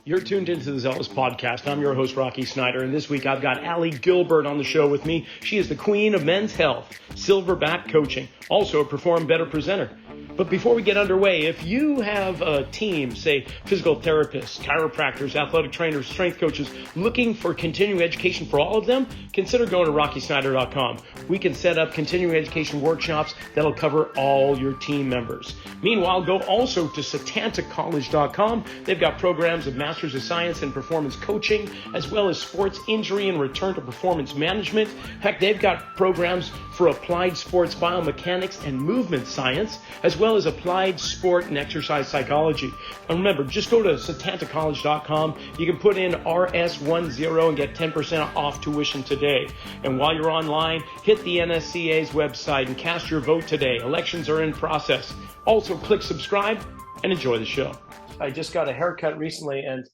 You're tuned into the Zelos podcast. I'm your host, Rocky Snyder, and this week I've got Allie Gilbert on the show with me. She is the queen of men's health, Silverback coaching, also a Perform Better presenter. But before we get underway, if you have a team, say physical therapists, chiropractors, athletic trainers, strength coaches, looking for continuing education for all of them, consider going to RockySnyder.com. We can set up continuing education workshops that'll cover all your team members. Meanwhile, go also to SatantaCollege.com. They've got programs of Masters of Science in Performance Coaching, as well as sports injury and return to performance management. Heck, they've got programs for applied sports biomechanics and movement science, as well as applied sport and exercise psychology. And remember, just go to SatantaCollege.com. You can put in RS10 and get 10% off tuition today. And while you're online, hit the NSCA's website and cast your vote today. Elections are in process. Also, click subscribe and enjoy the show. I just got a haircut recently, and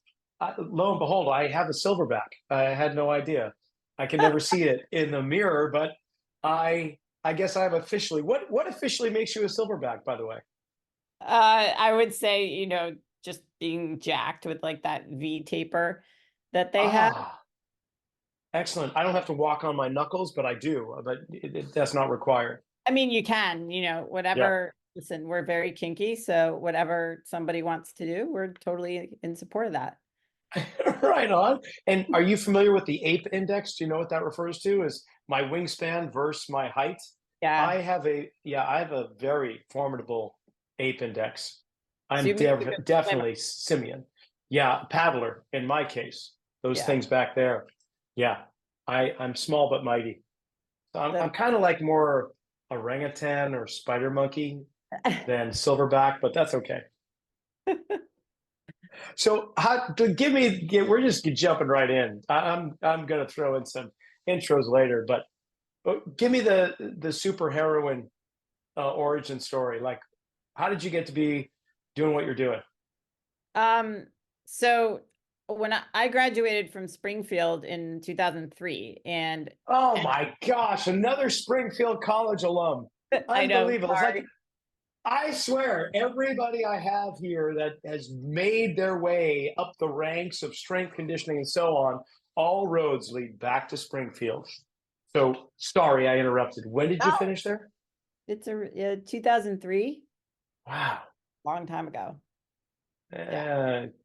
lo and behold, I have a silverback. I had no idea. I can never see it in the mirror, but I guess I'm officially. What officially makes you a silverback, by the way? I would say, just being jacked with like that V taper that they have. Excellent. I don't have to walk on my knuckles, but I do. But that's not required. I mean, you can, whatever. Yeah. Listen, we're very kinky, so whatever somebody wants to do, we're totally in support of that. Right on. And are you familiar with the APE index? Do you know what that refers to? Is my wingspan versus my height? Yeah. I have a very formidable APE index. I'm definitely simian. Yeah, paddler in my case. Those things back there. Yeah, I'm small but mighty. So I'm kind of like more orangutan or spider monkey than silverback, but that's okay. So we're just jumping right in. I'm going to throw in some intros later, but give me the super heroine origin story. Like, how did you get to be doing what you're doing? So when I graduated from Springfield in 2003, and oh my gosh, another Springfield College alum. Unbelievable. It's like, I swear, everybody I have here that has made their way up the ranks of strength conditioning and so on, all roads lead back to Springfield. So sorry, I interrupted. When did you finish there? It's 2003. Wow. Long time ago.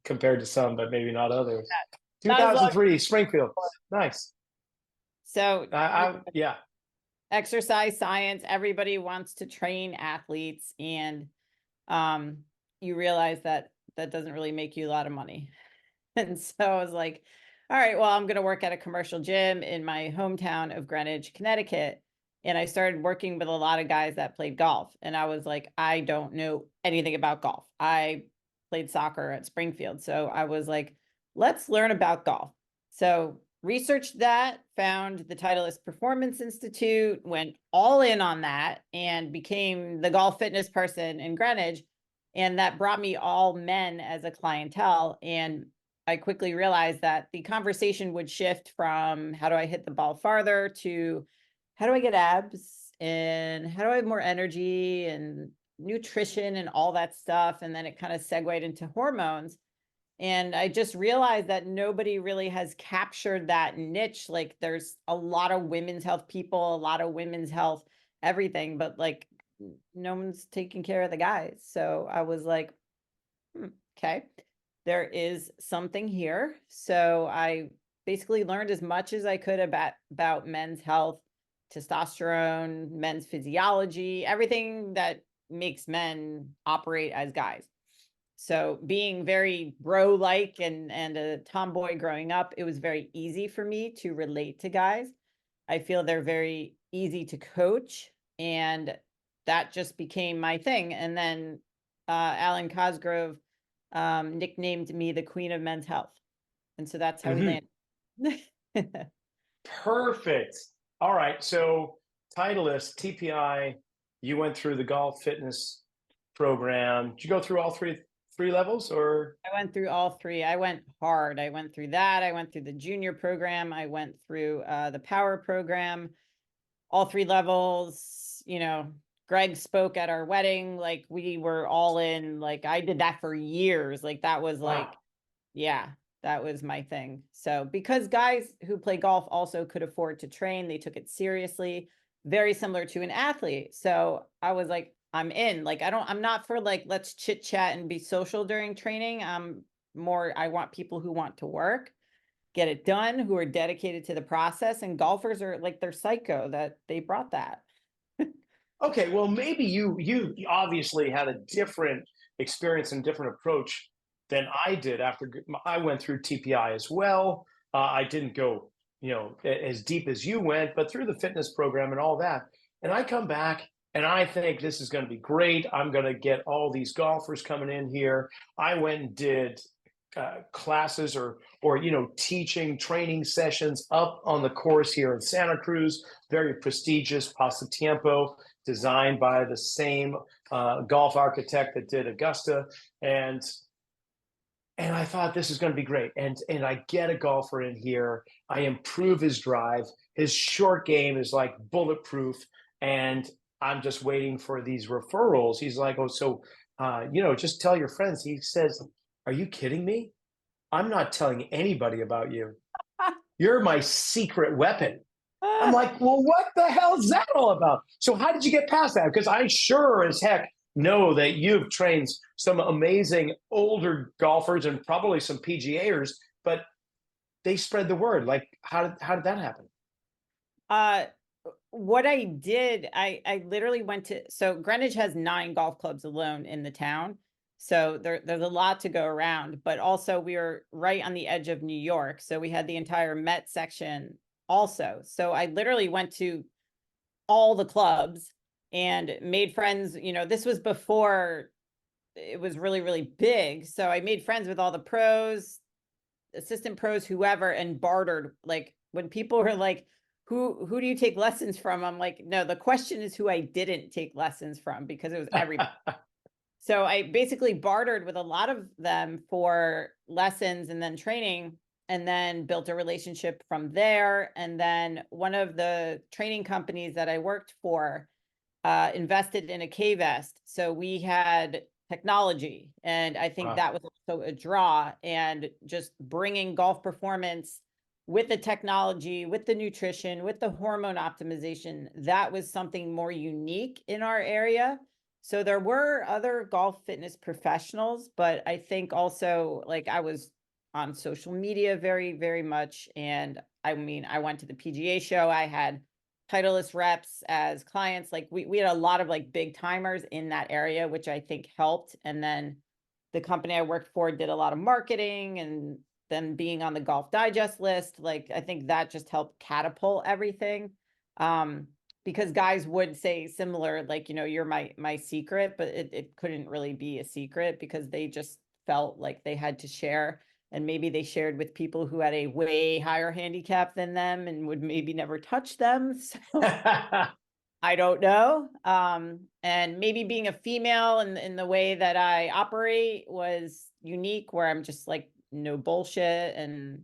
Compared to some, but maybe not others. 2003, Springfield. Nice. So, yeah. Exercise science, everybody wants to train athletes, and you realize that doesn't really make you a lot of money. And so I was like, all right, well, I'm going to work at a commercial gym in my hometown of Greenwich, Connecticut. And I started working with a lot of guys that played golf. And I was like, I don't know anything about golf. I played soccer at Springfield. So I was like, let's learn about golf. So researched that, found the Titleist Performance Institute, went all in on that, and became the golf fitness person in Greenwich. And that brought me all men as a clientele. And I quickly realized that the conversation would shift from how do I hit the ball farther to how do I get abs and how do I have more energy and nutrition and all that stuff. And then it kind of segued into hormones. And I just realized that nobody really has captured that niche. Like, there's a lot of women's health people, a lot of women's health, everything, but like no one's taking care of the guys. So I was like, okay, there is something here. So I basically learned as much as I could about men's health, testosterone, men's physiology, everything that makes men operate as guys. So being very bro-like and a tomboy growing up, it was very easy for me to relate to guys. I feel they're very easy to coach, and that just became my thing. And then Alan Cosgrove nicknamed me the Queen of Men's Health. And so that's how we landed. Perfect. All right. So Titleist, TPI, you went through the golf fitness program. Did you go through all three levels, or? I went through all three. I went hard. I went through that. I went through the junior program. I went through the power program, all three levels, Greg spoke at our wedding. Like we were all in, like I did that for years. Like that was like, yeah, that was my thing. So because guys who play golf also could afford to train, they took it seriously, very similar to an athlete. So I was like, I'm in. Like I'm not for like, let's chit chat and be social during training. I want people who want to work, get it done, who are dedicated to the process. And golfers are like, they're psycho that they brought that. Okay, well, maybe you obviously had a different experience and different approach than I did. After I went through TPI as well, I didn't go, as deep as you went, but through the fitness program and all that. And I come back and I think this is going to be great. I'm going to get all these golfers coming in here. I went and did classes or teaching training sessions up on the course here in Santa Cruz, very prestigious Pasatiempo, designed by the same golf architect that did Augusta, and I thought this is going to be great. And I get a golfer in here, I improve his drive, his short game is like bulletproof, and I'm just waiting for these referrals. He's like, oh, so just tell your friends. He says, are you kidding me? I'm not telling anybody about you. You're my secret weapon. I'm like, well, what the hell is that all about? So how did you get past that? Because I sure as heck know that you've trained some amazing older golfers and probably some PGAers, but they spread the word. Like, how did that happen? What I did, I literally went to, so Greenwich has 9 golf clubs alone in the town. So there's a lot to go around, but also we were right on the edge of New York. So we had the entire Met section also. So I literally went to all the clubs and made friends. This was before it was really, really big. So I made friends with all the pros, assistant pros, whoever, and bartered. Like when people were like, who do you take lessons from? I'm like, no, the question is who I didn't take lessons from, because it was everybody. So I basically bartered with a lot of them for lessons and then training, and then built a relationship from there. And then one of the training companies that I worked for invested in a K-Vest. So we had technology, and I think that was also a draw. And just bringing golf performance with the technology, with the nutrition, with the hormone optimization, that was something more unique in our area. So there were other golf fitness professionals, but I think also, like, I was on social media very, very much. And I mean, I went to the PGA show. I had Titleist reps as clients. Like we had a lot of like big timers in that area, which I think helped. And then the company I worked for did a lot of marketing, and then being on the Golf Digest list, like I think that just helped catapult everything. Because guys would say similar, like, you're my secret, but it couldn't really be a secret because they just felt like they had to share. And maybe they shared with people who had a way higher handicap than them and would maybe never touch them. So I don't know. And maybe being a female in the way that I operate was unique, where I'm just like, no bullshit. And,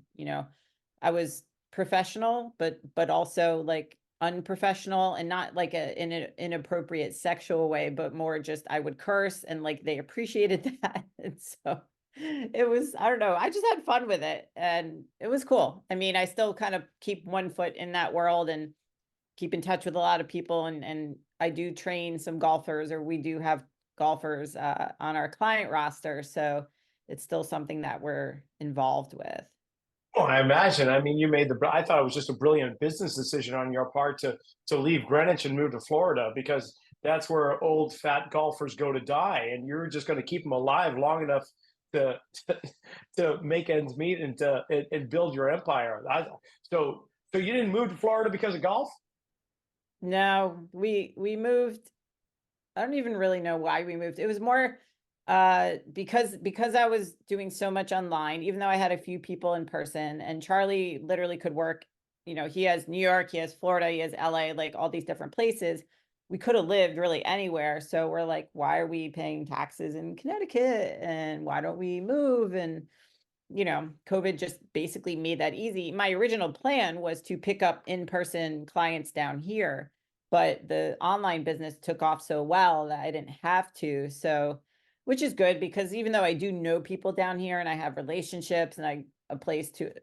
I was professional, but also like unprofessional, and not like in an inappropriate sexual way, but more just I would curse, and like they appreciated that. And so it was, I don't know, I just had fun with it, and it was cool. I mean, I still kind of keep one foot in that world and keep in touch with a lot of people. And I do train some golfers, or we do have golfers on our client roster. So it's still something that we're involved with. Well, I imagine. I mean, I thought it was just a brilliant business decision on your part to leave Greenwich and move to Florida, because that's where old fat golfers go to die, and you're just going to keep them alive long enough to to make ends meet and build your empire. So you didn't move to Florida because of golf? No, we moved. I don't even really know why we moved. It was more because I was doing so much online, even though I had a few people in person, and Charlie literally could work, he has New York, he has Florida, he has LA, like all these different places. We could have lived really anywhere. So we're like, why are we paying taxes in Connecticut? And why don't we move? And, COVID just basically made that easy. My original plan was to pick up in-person clients down here, but the online business took off so well that I didn't have to. So, which is good, because even though I do know people down here and I have relationships and a place to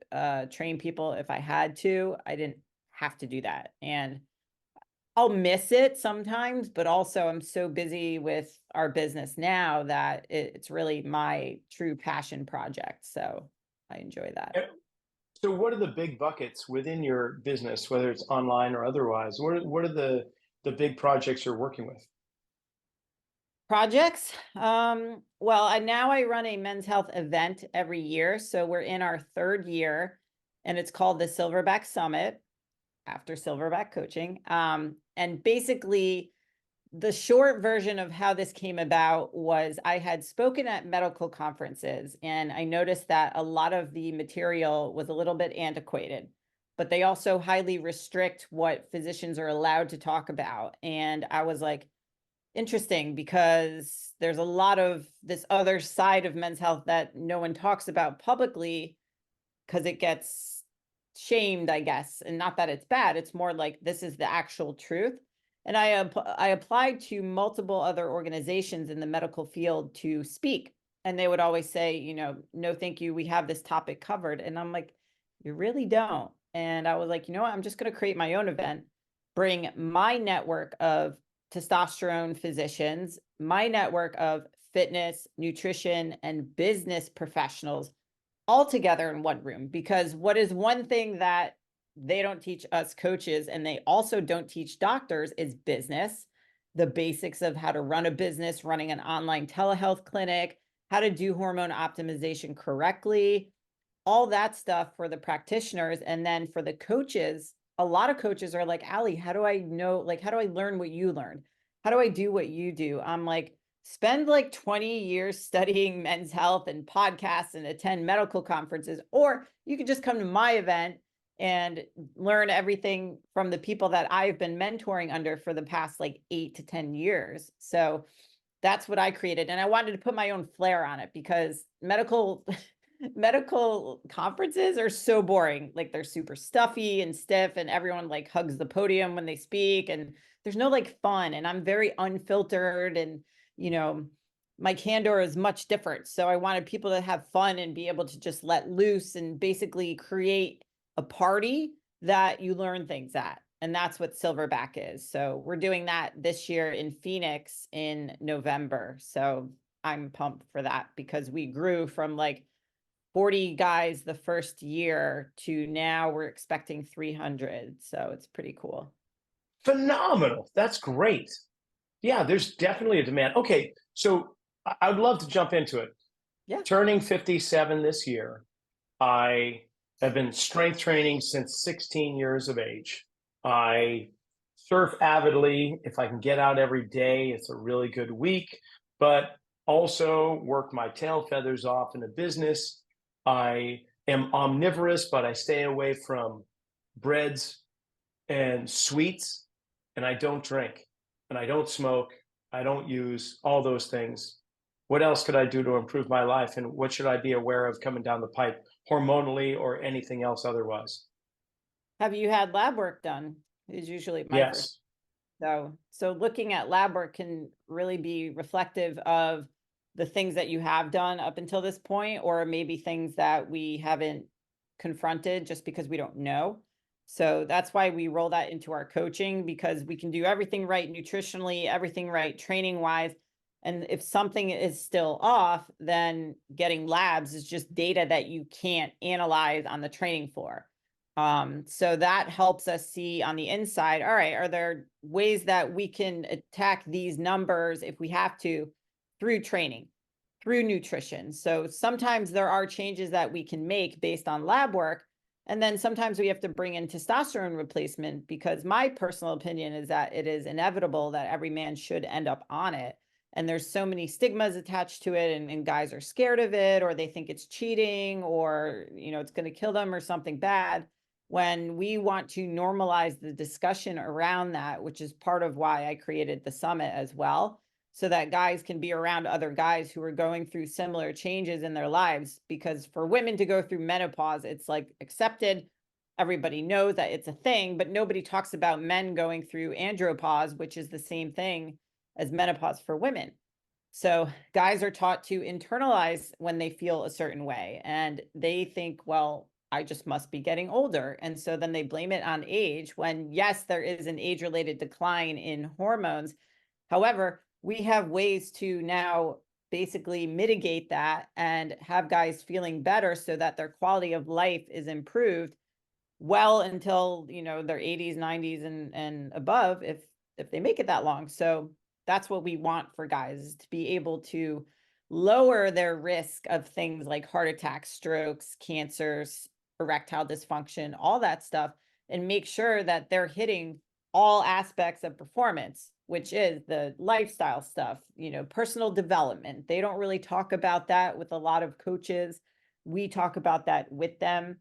train people if I had to, I didn't have to do that. And I'll miss it sometimes, but also I'm so busy with our business now that it's really my true passion project. So I enjoy that. So what are the big buckets within your business, whether it's online or otherwise? What are the big projects you're working with? Projects. Well, now I run a men's health event every year. So we're in our third year, and it's called the Silverback Summit, after Silverback coaching. And basically, the short version of how this came about was I had spoken at medical conferences, and I noticed that a lot of the material was a little bit antiquated, but they also highly restrict what physicians are allowed to talk about. And I was like, interesting, because there's a lot of this other side of men's health that no one talks about publicly because it gets shamed, I guess. And not that it's bad, it's more like this is the actual truth. And I applied to multiple other organizations in the medical field to speak. And they would always say, you know, no, thank you, we have this topic covered. And I'm like, you really don't. And I was like, you know what, I'm just going to create my own event, bring my network of testosterone physicians, my network of fitness, nutrition, and business professionals all together in one room. Because what is one thing that they don't teach us coaches, and they also don't teach doctors, is business, the basics of how to run a business, running an online telehealth clinic, how to do hormone optimization correctly, all that stuff for the practitioners. And then for the coaches, a lot of coaches are like, Allie, how do I know, like, how do I learn what you learned? How do I do what you do? I'm like, spend like 20 years studying men's health and podcasts and attend medical conferences, or you could just come to my event and learn everything from the people that I've been mentoring under for the past like 8 to 10 years. So that's what I created. And I wanted to put my own flair on it, because medical conferences are so boring. Like, they're super stuffy and stiff, and everyone like hugs the podium when they speak, and there's no like fun. And I'm very unfiltered, and you know, my candor is much different. So I wanted people to have fun and be able to just let loose and basically create a party that you learn things at. And that's what Silverback is. So we're doing that this year in Phoenix in November. So I'm pumped for that, because we grew from like 40 guys the first year to now we're expecting 300. So it's pretty cool. Phenomenal. That's great. Yeah, there's definitely a demand. Okay, so I would love to jump into it. Yeah. Turning 57 this year, I have been strength training since 16 years of age. I surf avidly. If I can get out every day, it's a really good week, but also work my tail feathers off in a business. I am omnivorous, but I stay away from breads and sweets, and I don't drink, and I don't smoke. I don't use all those things. What else could I do to improve my life? And what should I be aware of coming down the pipe, hormonally or anything else otherwise? Have you had lab work done? Is usually my first. Yes. So looking at lab work can really be reflective of the things that you have done up until this point, or maybe things that we haven't confronted just because we don't know. So that's why we roll that into our coaching, because we can do everything right nutritionally, everything right training wise. And if something is still off, then getting labs is just data that you can't analyze on the training floor. So that helps us see on the inside, all right, are there ways that we can attack these numbers if we have to, through training, through nutrition? So sometimes there are changes that we can make based on lab work. And then sometimes we have to bring in testosterone replacement, because my personal opinion is that it is inevitable that every man should end up on it. And there's so many stigmas attached to it, and guys are scared of it, or they think it's cheating, or, you know, it's going to kill them or something bad, when we want to normalize the discussion around that, which is part of why I created the summit as well, so that guys can be around other guys who are going through similar changes in their lives. Because for women to go through menopause, it's like accepted, everybody knows that it's a thing, but nobody talks about men going through andropause, which is the same thing as menopause for women. So guys are taught to internalize when they feel a certain way, and they think, well, I just must be getting older. And so then they blame it on age, when yes, there is an age-related decline in hormones. However, we have ways to now basically mitigate that and have guys feeling better so that their quality of life is improved well until, you know, their 80s, 90s and above, if they make it that long. So that's what we want for guys, is to be able to lower their risk of things like heart attacks, strokes, cancers, erectile dysfunction, all that stuff, and make sure that they're hitting all aspects of performance, which is the lifestyle stuff, you know, personal development. They don't really talk about that with a lot of coaches. We talk about that with them,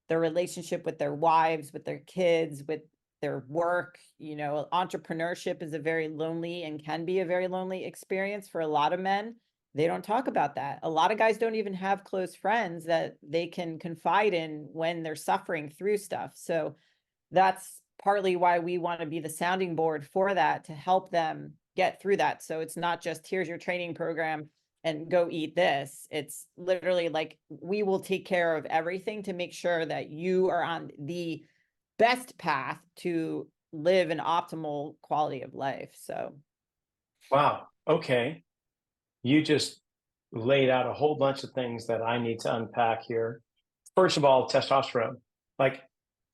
their relationship with their wives, with their kids, with their work. You know, entrepreneurship is a very lonely and can be a very lonely experience for a lot of men. They don't talk about that. A lot of guys don't even have close friends that they can confide in when they're suffering through stuff. So that's partly why we want to be the sounding board for that, to help them get through that. So it's not just, here's your training program and go eat this. It's literally like, we will take care of everything to make sure that you are on the best path to live an optimal quality of life. So Wow. Okay. You just laid out a whole bunch of things that I need to unpack here. First of all, testosterone. Like,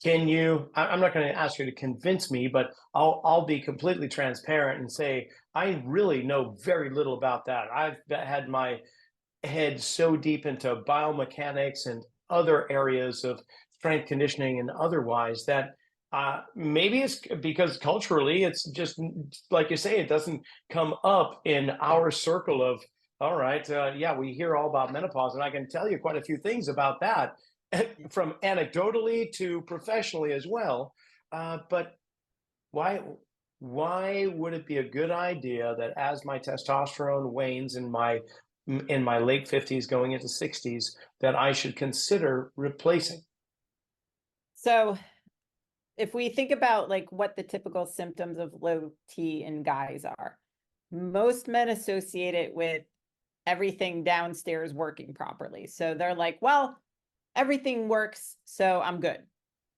can you, I'm not going to ask you to convince me, but I'll be completely transparent and say, I really know very little about that. I've had my head so deep into biomechanics and other areas of strength conditioning and otherwise that maybe it's because culturally it's just like you say, it doesn't come up in our circle of, all right, yeah, we hear all about menopause, and I can tell you quite a few things about that from anecdotally to professionally as well. But why would it be a good idea that as my testosterone wanes in my late 50s going into 60s that I should consider replacing? so if we think about like what the typical symptoms of low T in guys are, most men associate it with everything downstairs working properly. So they're like, well, everything works, so I'm good.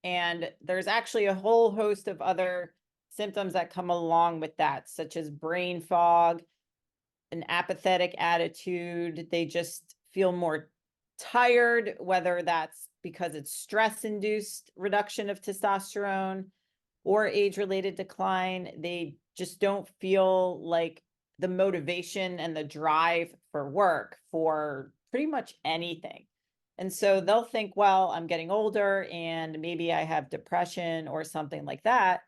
And there's actually a whole host of other symptoms that come along with that, such as brain fog, an apathetic attitude. They just feel more tired, whether that's because it's stress-induced reduction of testosterone or age-related decline. They just don't feel like the motivation and the drive for work for pretty much anything. And so they'll think, well, I'm getting older and maybe I have depression or something like that.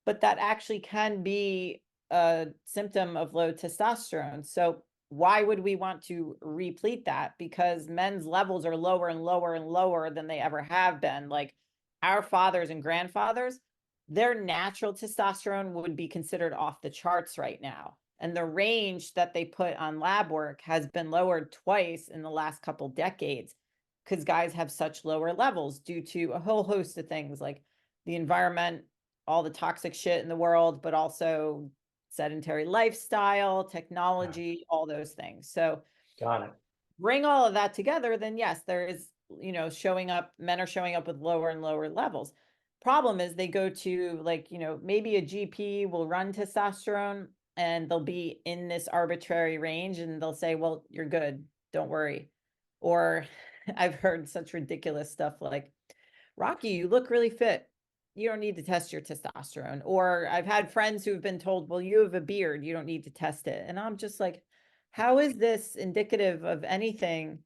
But that actually can be a symptom of low testosterone. So why would we want to replete that? Because men's levels are lower and lower and lower than they ever have been. Like our fathers and grandfathers, their natural testosterone would be considered off the charts right now. And the range that they put on lab work has been lowered twice in the last couple decades, because guys have such lower levels due to a whole host of things like the environment, all the toxic shit in the world, but also sedentary lifestyle, technology, all those things. So Got it. bring all of that together, then yes, there is, you know, men are showing up with lower and lower levels. Problem is they go to like, you know, maybe a GP will run testosterone and they'll be in this arbitrary range and they'll say, well, you're good, don't worry. Or I've heard such ridiculous stuff like, Rocky, you look really fit, you don't need to test your testosterone. Or I've had friends who've been told, well, you have a beard, you don't need to test it. And I'm just like, how is this indicative of anything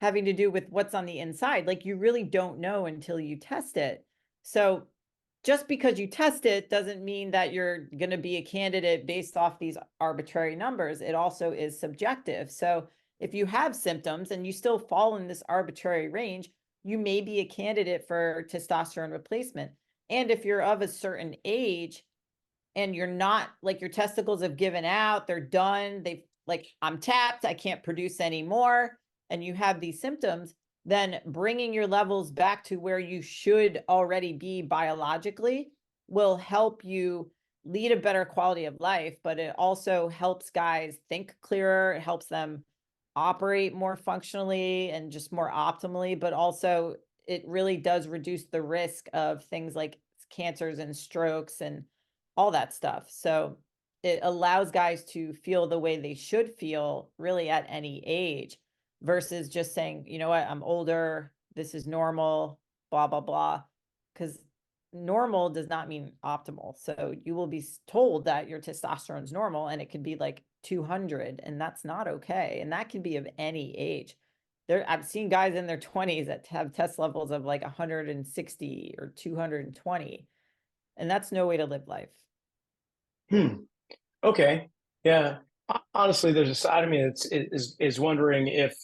having to do with what's on the inside? Like, you really don't know until you test it. So just because you test it doesn't mean that you're going to be a candidate based off these arbitrary numbers. It also is subjective. So if you have symptoms and you still fall in this arbitrary range, you may be a candidate for testosterone replacement. And if you're of a certain age and you're not, like, your testicles have given out, they're done, they've like, I'm tapped, I can't produce anymore, and you have these symptoms, then bringing your levels back to where you should already be biologically will help you lead a better quality of life, but it also helps guys think clearer. It helps them operate more functionally and just more optimally, but also it really does reduce the risk of things like cancers and strokes and all that stuff. So it allows guys to feel the way they should feel really at any age versus just saying, you know what, I'm older, this is normal, blah, blah, blah. Because normal does not mean optimal. So you will be told that your testosterone is normal and it could be like 200, and that's not okay. And that can be of any age. I've seen guys in their 20s that have test levels of like 160 or 220, and that's no way to live life. Okay. Yeah. Honestly, there's a side of me is wondering if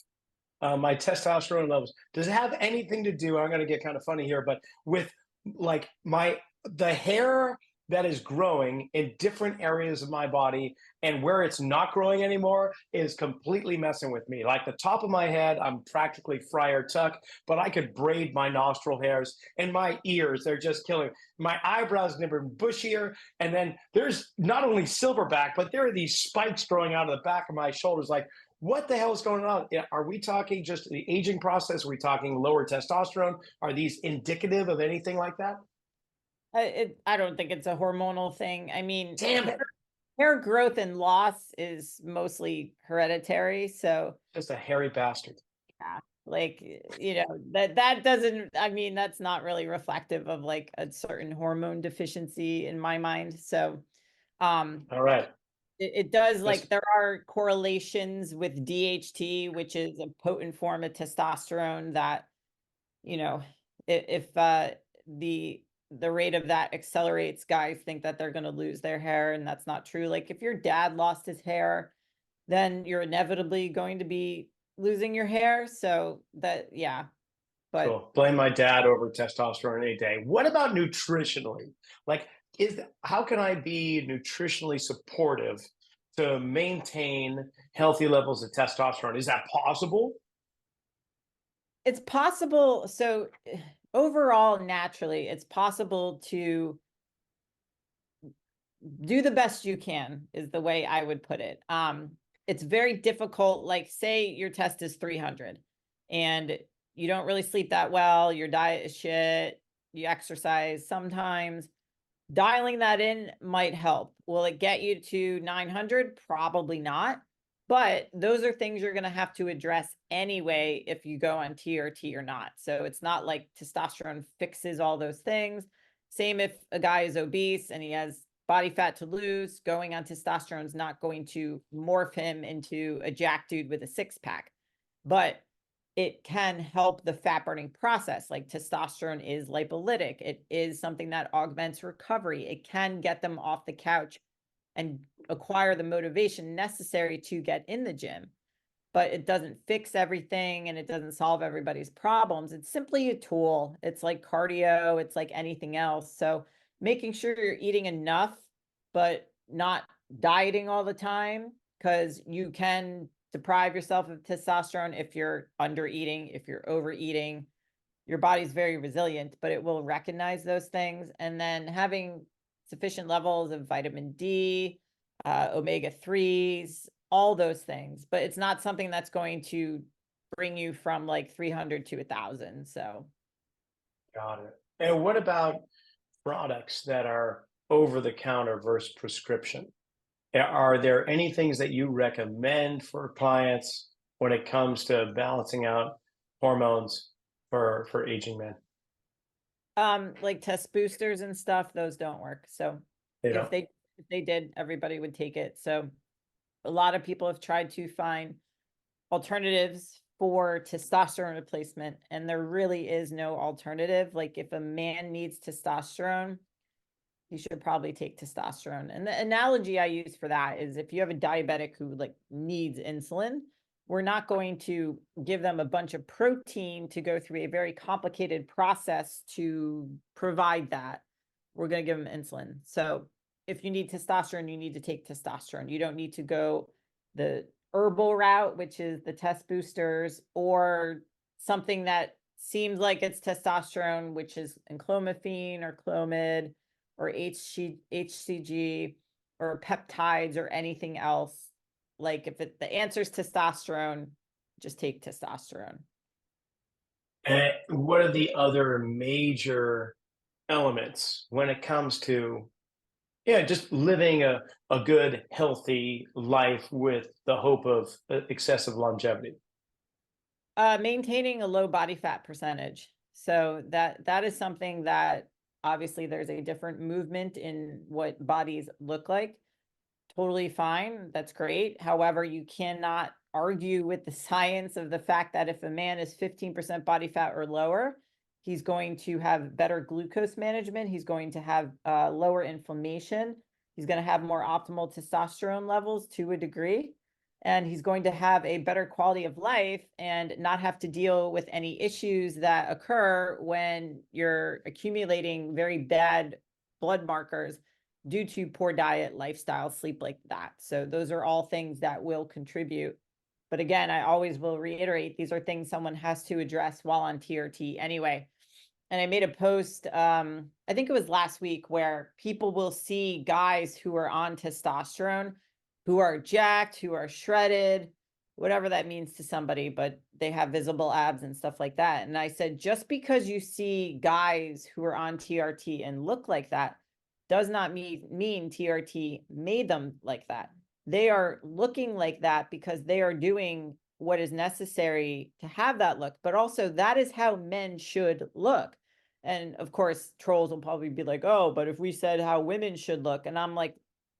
my testosterone levels, does it have anything to do, I'm going to get kind of funny here, but with like the hair that is growing in different areas of my body and where it's not growing anymore is completely messing with me. Like the top of my head, I'm practically Friar Tuck, but I could braid my nostril hairs, and my ears, they're just killing. My eyebrows never been bushier. And then there's not only silverback, but there are these spikes growing out of the back of my shoulders. Like, what the hell is going on? Are we talking just the aging process? Are we talking lower testosterone? Are these indicative of anything like that? I don't think it's a hormonal thing. I mean, Damn it. hair growth and loss is mostly hereditary. So Just a hairy bastard. yeah, like, you know, that doesn't, I mean, that's not really reflective of like a certain hormone deficiency in my mind. So All right. it does, like, there are correlations with DHT, which is a potent form of testosterone that, you know, if the rate of that accelerates, guys think that they're going to lose their hair, and that's not true. Like if your dad lost his hair, then you're inevitably going to be losing your hair. So that, yeah, but Cool. Blame my dad over testosterone any day. What about nutritionally? Like, how can I be nutritionally supportive to maintain healthy levels of testosterone? Is that possible? it's possible. So overall, naturally, it's possible to do the best you can is the way I would put it. It's very difficult. Like say your test is 300 and you don't really sleep that well, your diet is shit, you exercise sometimes. Dialing that in might help. Will it get you to 900? Probably not. But those are things you're going to have to address anyway if you go on TRT or not. So it's not like testosterone fixes all those things. Same if a guy is obese and he has body fat to lose, going on testosterone is not going to morph him into a jack dude with a six pack. But it can help the fat burning process. Like testosterone is lipolytic. It is something that augments recovery. It can get them off the couch and acquire the motivation necessary to get in the gym. But it doesn't fix everything and it doesn't solve everybody's problems. It's simply a tool. It's like cardio. It's like anything else. So making sure you're eating enough, but not dieting all the time, because you can deprive yourself of testosterone if you're under eating, if you're overeating. Your body's very resilient, but it will recognize those things. And then having sufficient levels of vitamin D, omega-3s, all those things. But it's not something that's going to bring you from like 300 to 1,000. So Got it. And what about products that are over the counter versus prescription? Are there any things that you recommend for clients when it comes to balancing out hormones for aging men? like test boosters and stuff, those don't work. So They if don't. they did, everybody would take it. So a lot of people have tried to find alternatives for testosterone replacement, and there really is no alternative. Like if a man needs testosterone, he should probably take testosterone. And the analogy I use for that is if you have a diabetic who like needs insulin, we're not going to give them a bunch of protein to go through a very complicated process to provide that. We're going to give them insulin. So if you need testosterone, you need to take testosterone. You don't need to go the herbal route, which is the test boosters, or something that seems like it's testosterone, which is enclomiphene or Clomid or HCG or peptides or anything else. Like if the answer is testosterone, just take testosterone. And what are the other major elements when it comes to, just living a good, healthy life with the hope of excessive longevity? Maintaining a low body fat percentage. So that is something that obviously there's a different movement in what bodies look like. Totally fine. That's great. However, you cannot argue with the science of the fact that if a man is 15% body fat or lower, he's going to have better glucose management. He's going to have lower inflammation. He's going to have more optimal testosterone levels to a degree. And he's going to have a better quality of life and not have to deal with any issues that occur when you're accumulating very bad blood markers due to poor diet, lifestyle, sleep, like that. So those are all things that will contribute. But again, I always will reiterate, these are things someone has to address while on TRT anyway. And I made a post, I think it was last week, where people will see guys who are on testosterone, who are jacked, who are shredded, whatever that means to somebody, but they have visible abs and stuff like that. And I said, just because you see guys who are on TRT and look like that does not mean TRT made them like that. They are looking like that because they are doing what is necessary to have that look, but also that is how men should look. And of course, trolls will probably be like, oh, but if we said how women should look, and I'm like,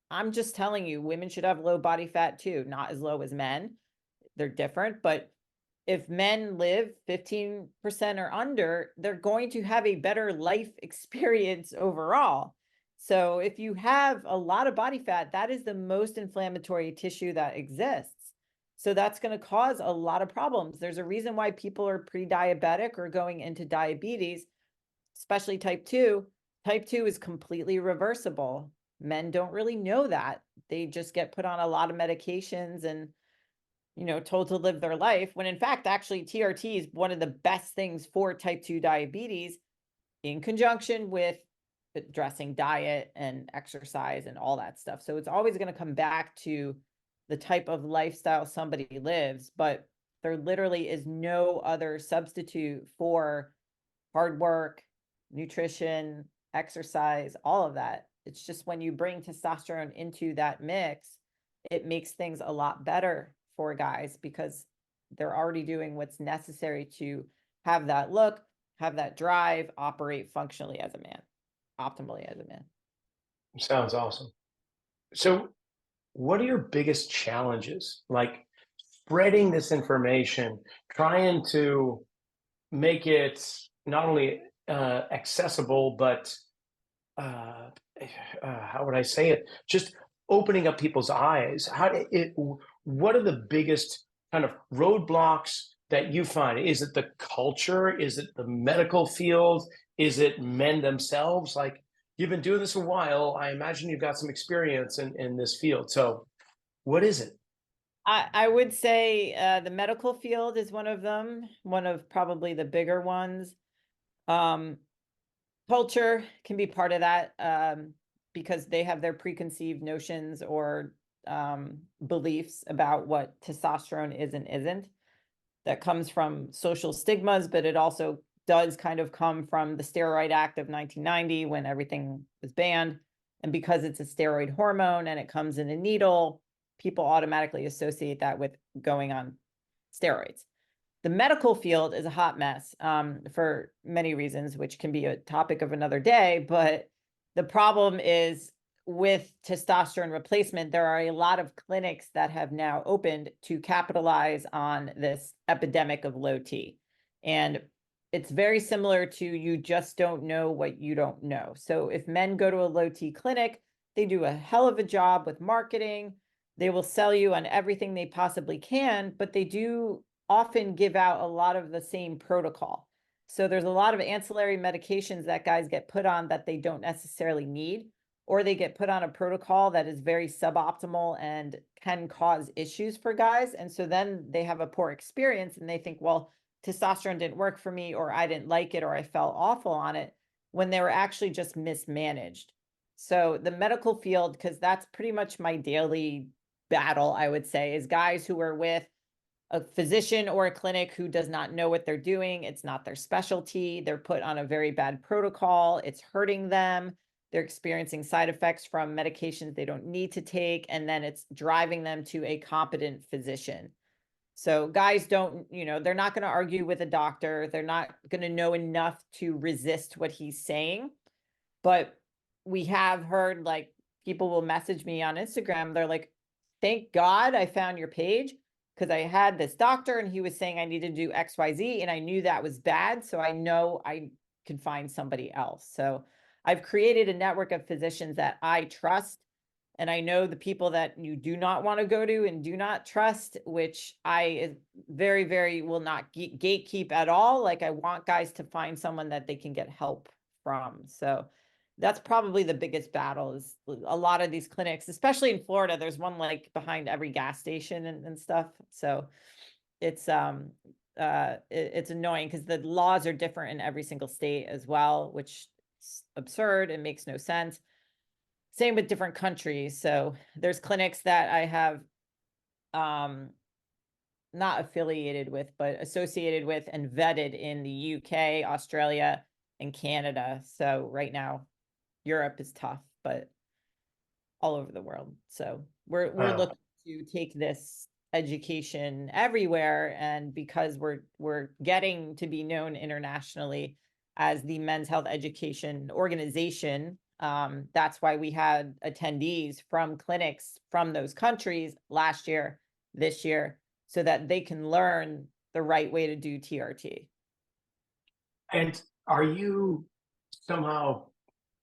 I'm just telling you, women should have low body fat too, not as low as men. They're different, but if men live 15% or under, they're going to have a better life experience overall. So if you have a lot of body fat, that is the most inflammatory tissue that exists. So that's going to cause a lot of problems. There's a reason why people are pre-diabetic or going into diabetes, especially type 2. Type 2 is completely reversible. Men don't really know that. They just get put on a lot of medications and told to live their life, when in fact, actually TRT is one of the best things for type 2 diabetes, in conjunction with addressing diet and exercise and all that stuff. So it's always going to come back to the type of lifestyle somebody lives, but there literally is no other substitute for hard work, nutrition, exercise, all of that. It's just when you bring testosterone into that mix, it makes things a lot better for guys because they're already doing what's necessary to have that look, have that drive, operate functionally as a man, optimally as a man. Sounds awesome. So, what are your biggest challenges? Like spreading this information, trying to make it not only accessible, but how would I say it? Just opening up people's eyes. What are the biggest kind of roadblocks that you find? Is it the culture? Is it the medical field? Is it men themselves? Like, you've been doing this a while. I imagine you've got some experience in this field. So what is it? I would say the medical field is one of them, one of probably the bigger ones. Culture can be part of that because they have their preconceived notions or beliefs about what testosterone is and isn't. That comes from social stigmas, but it also does kind of come from the Steroid Act of 1990 when everything was banned. And because it's a steroid hormone and it comes in a needle, people automatically associate that with going on steroids. The medical field is a hot mess for many reasons, which can be a topic of another day. But the problem is with testosterone replacement, there are a lot of clinics that have now opened to capitalize on this epidemic of low T. And it's very similar to you just don't know what you don't know. So if men go to a low T clinic, they do a hell of a job with marketing. They will sell you on everything they possibly can, but they do often give out a lot of the same protocol. So there's a lot of ancillary medications that guys get put on that they don't necessarily need, or they get put on a protocol that is very suboptimal and can cause issues for guys. And so then they have a poor experience and they think, well, testosterone didn't work for me, or I didn't like it, or I felt awful on it, when they were actually just mismanaged. So the medical field, because that's pretty much my daily battle, I would say, is guys who are with a physician or a clinic who does not know what they're doing. It's not their specialty. They're put on a very bad protocol. It's hurting them. They're experiencing side effects from medications they don't need to take. And then it's driving them to a competent physician. So guys don't, they're not going to argue with a doctor. They're not going to know enough to resist what he's saying. But we have heard, like, people will message me on Instagram. They're like, thank God I found your page, because I had this doctor and he was saying I needed to do XYZ, and I knew that was bad. So I know I can find somebody else. So I've created a network of physicians that I trust. And I know the people that you do not want to go to and do not trust, which I very, very will not gatekeep at all. Like, I want guys to find someone that they can get help from. So that's probably the biggest battle, is a lot of these clinics, especially in Florida. There's one like behind every gas station and stuff. So it's it's annoying because the laws are different in every single state as well, which is absurd. It makes no sense. Same with different countries. So there's clinics that I have not affiliated with, but associated with and vetted in the UK, Australia, and Canada. So right now, Europe is tough, but all over the world. So we're looking to take this education everywhere, and because we're getting to be known internationally as the men's health education organization, that's why we had attendees from clinics from those countries last year, this year, so that they can learn the right way to do TRT. And are you somehow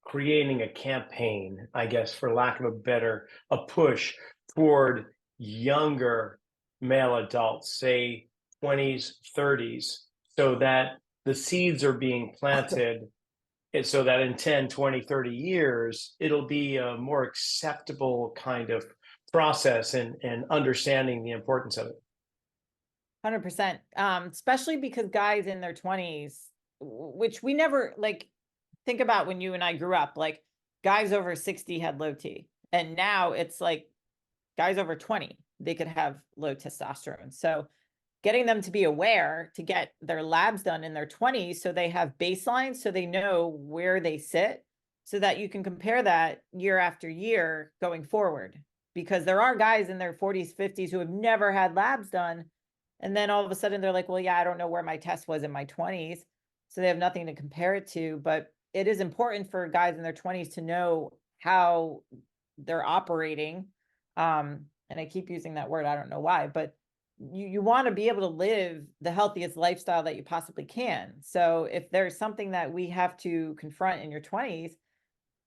creating a campaign, I guess, for lack of a push toward younger male adults, say 20s, 30s, so that the seeds are being planted, and so that in 10, 20, 30 years, it'll be a more acceptable kind of process and understanding the importance of it? 100%. Especially because guys in their 20s, which we never, like, think about when you and I grew up, like, guys over 60 had low T, and now it's like guys over 20, they could have low testosterone. So getting them to be aware, to get their labs done in their 20s, so they have baselines, so they know where they sit, so that you can compare that year after year going forward. Because there are guys in their 40s, 50s who have never had labs done. And then all of a sudden they're like, well, yeah, I don't know where my test was in my 20s. So they have nothing to compare it to. But it is important for guys in their 20s to know how they're operating. And I keep using that word, I don't know why, but you want to be able to live the healthiest lifestyle that you possibly can. So if there's something that we have to confront in your 20s,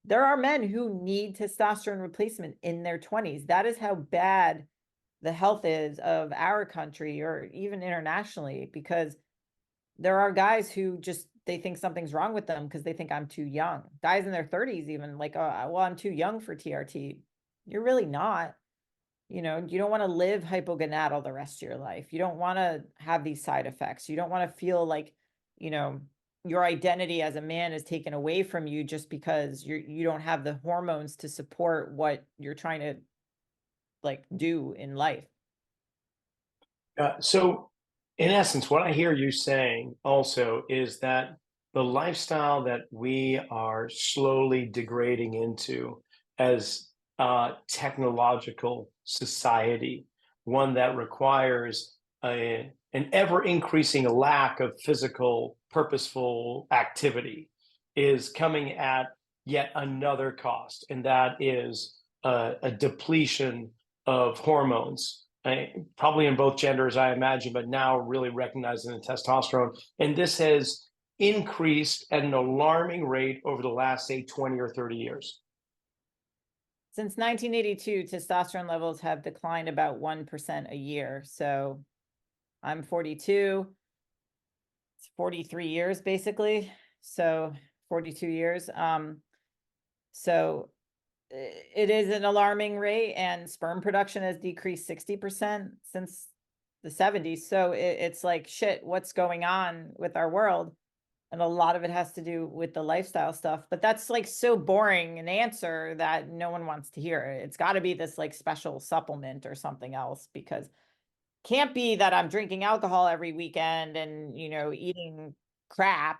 there are men who need testosterone replacement in their 20s. That is how bad the health is of our country, or even internationally, because there are guys who just, they think something's wrong with them because they think I'm too young. Guys in their 30s even, like, oh, well, I'm too young for TRT. You're really not. You don't want to live hypogonadal the rest of your life. You don't want to have these side effects. You don't want to feel like, your identity as a man is taken away from you just because you don't have the hormones to support what you're trying to, like, do in life. So in essence, what I hear you saying also is that the lifestyle that we are slowly degrading into as a technological society, one that requires an ever increasing lack of physical, purposeful activity, is coming at yet another cost, and that is a depletion of hormones. Probably in both genders, I imagine, but now really recognizing the testosterone. And this has increased at an alarming rate over the last, say, 20 or 30 years. Since 1982, testosterone levels have declined about 1% a year. So I'm 42. It's 43 years, basically. So 42 years. So it is an alarming rate, and sperm production has decreased 60% since the 70s. So it's like, shit, what's going on with our world? And a lot of it has to do with the lifestyle stuff, but that's like so boring an answer that no one wants to hear. It's got to be this like special supplement or something else, because can't be that I'm drinking alcohol every weekend and, eating crap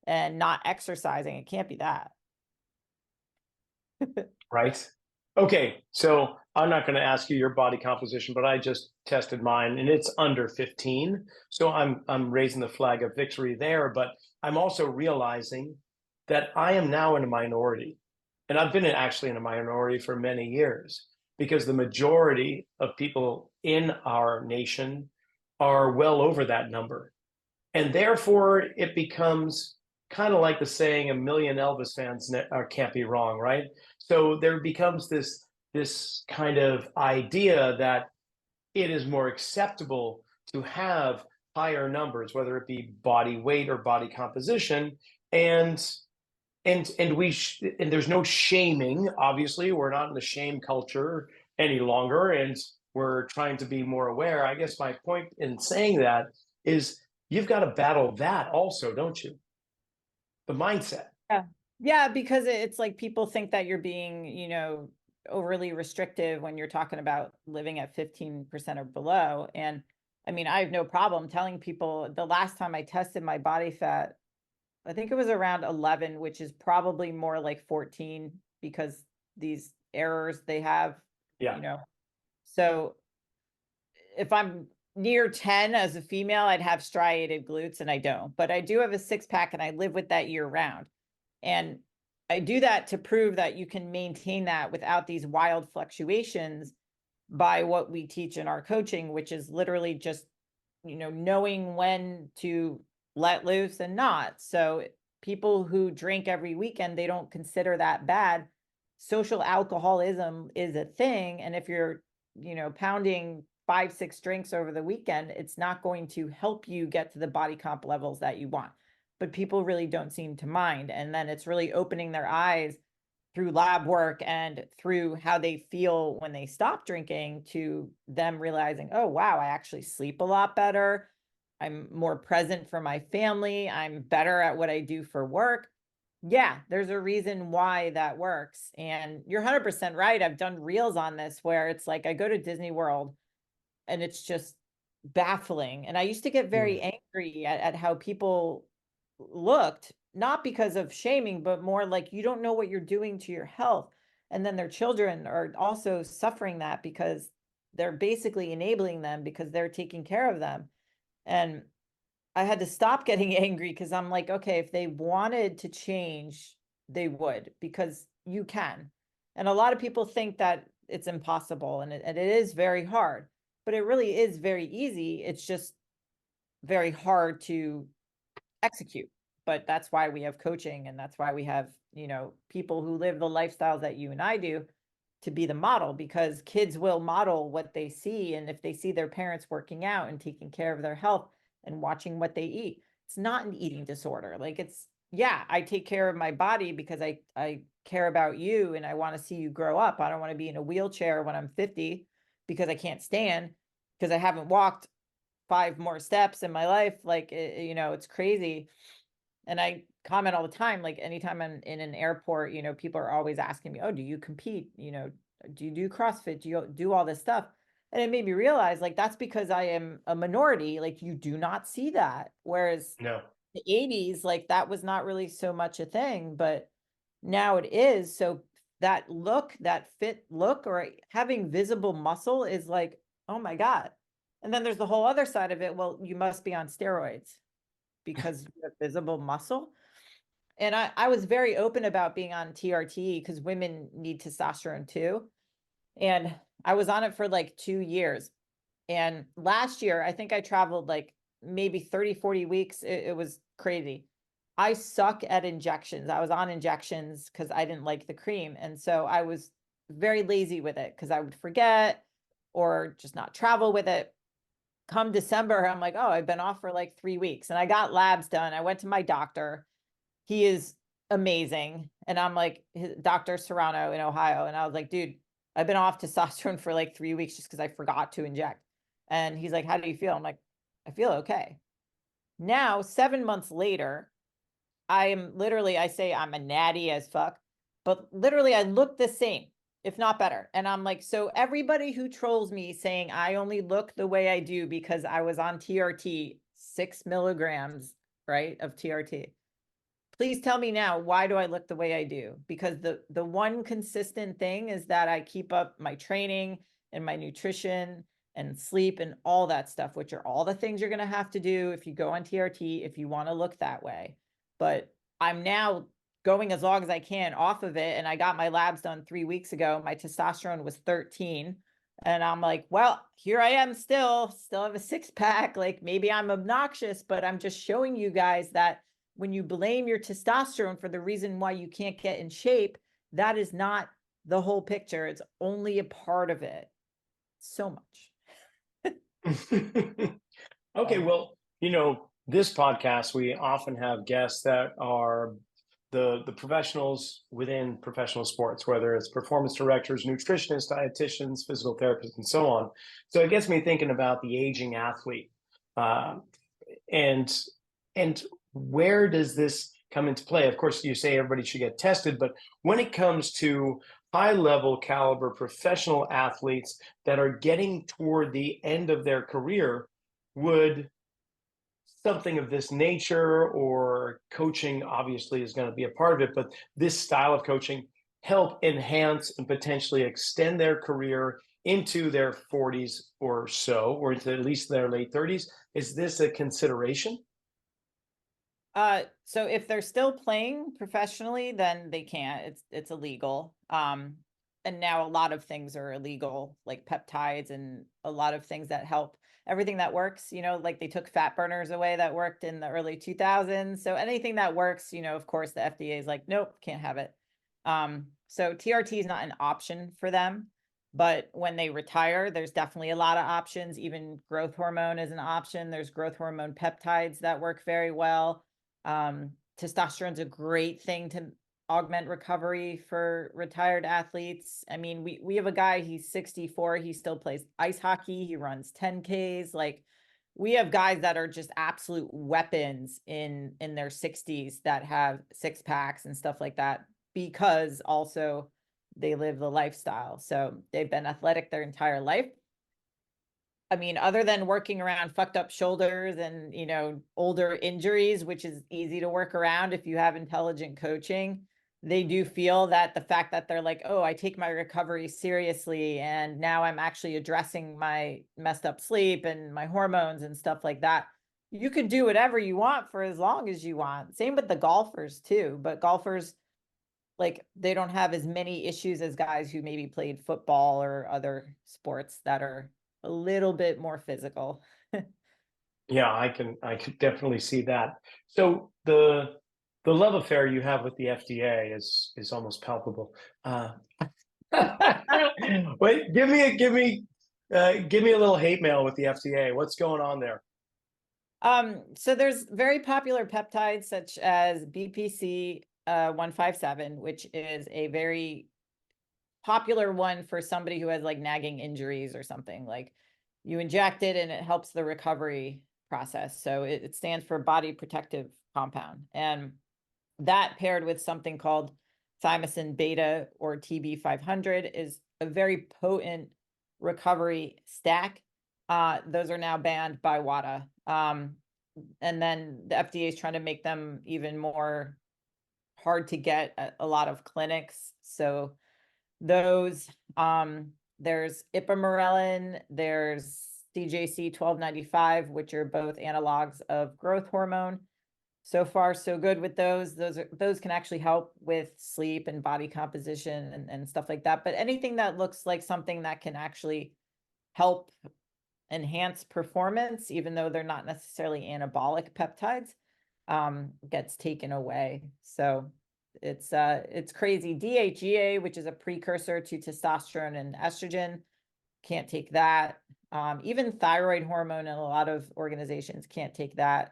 and not exercising. It can't be that. Right? Okay, so I'm not going to ask you your body composition, but I just tested mine and it's under 15. So I'm raising the flag of victory there, but I'm also realizing that I am now in a minority. And I've been actually in a minority for many years because the majority of people in our nation are well over that number. And therefore, it becomes kind of like the saying, a million Elvis fans can't be wrong, right? So there becomes this kind of idea that it is more acceptable to have higher numbers, whether it be body weight or body composition, and and there's no shaming. Obviously, we're not in the shame culture any longer, and we're trying to be more aware. I guess my point in saying that is you've got to battle that also, don't you? The mindset. Yeah. Yeah, because it's like people think that you're being, overly restrictive when you're talking about living at 15% or below. And I mean, I have no problem telling people the last time I tested my body fat, I think it was around 11, which is probably more like 14 because these errors they have, Yeah. So if I'm near 10 as a female, I'd have striated glutes and I don't, but I do have a six pack and I live with that year round. And I do that to prove that you can maintain that without these wild fluctuations by what we teach in our coaching, which is literally just, knowing when to let loose and not. So people who drink every weekend, they don't consider that bad. Social alcoholism is a thing. And if you're, pounding 5-6 drinks over the weekend, it's not going to help you get to the body comp levels that you want. But people really don't seem to mind. And then it's really opening their eyes through lab work and through how they feel when they stop drinking to them realizing, oh, wow, I actually sleep a lot better. I'm more present for my family. I'm better at what I do for work. Yeah, there's a reason why that works. And you're 100% right. I've done reels on this where it's like I go to Disney World and it's just baffling. And I used to get very angry at how people looked, not because of shaming, but more like you don't know what you're doing to your health. And then their children are also suffering that because they're basically enabling them because they're taking care of them. And I had to stop getting angry because I'm like, okay, if they wanted to change, they would, because you can. And a lot of people think that it's impossible and it is very hard, but it really is very easy. It's just very hard to execute. But that's why we have coaching and that's why we have, people who live the lifestyles that you and I do to be the model, because kids will model what they see. And if they see their parents working out and taking care of their health and watching what they eat, it's not an eating disorder. Like yeah, I take care of my body because I care about you and I want to see you grow up. I don't want to be in a wheelchair when I'm 50 because I can't stand because I haven't walked 5 more steps in my life. Like, it's crazy. And I comment all the time, like anytime I'm in an airport, people are always asking me, oh, do you compete? Do you do CrossFit? Do you do all this stuff? And it made me realize like, that's because I am a minority. Like you do not see that. Whereas No. the 80s, like that was not really so much a thing, but now it is. So that look, that fit look, or having visible muscle is like, oh my God. And then there's the whole other side of it. Well, you must be on steroids because you have visible muscle. And I was very open about being on TRT because women need testosterone too. And I was on it for like 2 years. And last year, I think I traveled like maybe 30, 40 weeks. It was crazy. I suck at injections. I was on injections because I didn't like the cream. And so I was very lazy with it because I would forget or just not travel with it. Come December, I'm like, oh, I've been off for like 3 weeks and I got labs done. I went to my doctor. He is amazing. And I'm like, Dr. Serrano in Ohio. And I was like, dude, I've been off testosterone for like 3 weeks just because I forgot to inject. And he's like, how do you feel? I'm like, I feel okay. Now, 7 months later, I say I'm a natty as fuck, but literally I look the same, if not better. And I'm like, so everybody who trolls me saying I only look the way I do because I was on TRT, 6 milligrams, right, of TRT. Please tell me now, why do I look the way I do? Because the one consistent thing is that I keep up my training and my nutrition and sleep and all that stuff, which are all the things you're going to have to do if you go on TRT, if you want to look that way. But I'm now going as long as I can off of it. And I got my labs done 3 weeks ago. My testosterone was 13. And I'm like, well, here I am still have a 6-pack. Like maybe I'm obnoxious, but I'm just showing you guys that when you blame your testosterone for the reason why you can't get in shape, that is not the whole picture. It's only a part of it. So much. Okay, well, this podcast, we often have guests that are the professionals within professional sports, whether it's performance directors, nutritionists, dietitians, physical therapists, and so on. So it gets me thinking about the aging athlete, and where does this come into play? Of course, you say everybody should get tested, but when it comes to high level caliber professional athletes that are getting toward the end of their career, would something of this nature, or coaching obviously is going to be a part of it, but this style of coaching help enhance and potentially extend their career into their 40s or so, or into at least their late 30s? Is this a consideration? So if they're still playing professionally, then they can't. It's illegal. And now a lot of things are illegal, like peptides and a lot of things that help everything that works, like they took fat burners away that worked in the early 2000s. So anything that works, of course, the FDA is like, nope, can't have it. So TRT is not an option for them. But when they retire, there's definitely a lot of options. Even growth hormone is an option. There's growth hormone peptides that work very well. Testosterone is a great thing to augment recovery for retired athletes. I mean, we have a guy, he's 64, he still plays ice hockey, he runs 10Ks. Like we have guys that are just absolute weapons in their 60s that have 6-packs and stuff like that, because also they live the lifestyle. So they've been athletic their entire life. I mean, other than working around fucked up shoulders and, older injuries, which is easy to work around if you have intelligent coaching, they do feel that the fact that they're like, oh, I take my recovery seriously, and now I'm actually addressing my messed up sleep and my hormones and stuff like that. You could do whatever you want for as long as you want. Same with the golfers too, but golfers, like, they don't have as many issues as guys who maybe played football or other sports that are a little bit more physical. Yeah, I can definitely see that. So the love affair you have with the FDA is almost palpable. Wait, give me a little hate mail with the FDA. What's going on there? So there's very popular peptides such as BPC 157, which is a very popular one for somebody who has like nagging injuries or something. Like you inject it and it helps the recovery process. So it stands for body protective compound. And that paired with something called thymosin beta, or TB500, is a very potent recovery stack. Those are now banned by WADA. And then the FDA is trying to make them even more hard to get at a lot of clinics. So those, there's ipamorelin, there's CJC 1295, which are both analogs of growth hormone. So far, so good with those. Those can actually help with sleep and body composition and stuff like that. But anything that looks like something that can actually help enhance performance, even though they're not necessarily anabolic peptides, gets taken away. So it's crazy. DHEA, which is a precursor to testosterone and estrogen, can't take that. Even thyroid hormone in a lot of organizations can't take that.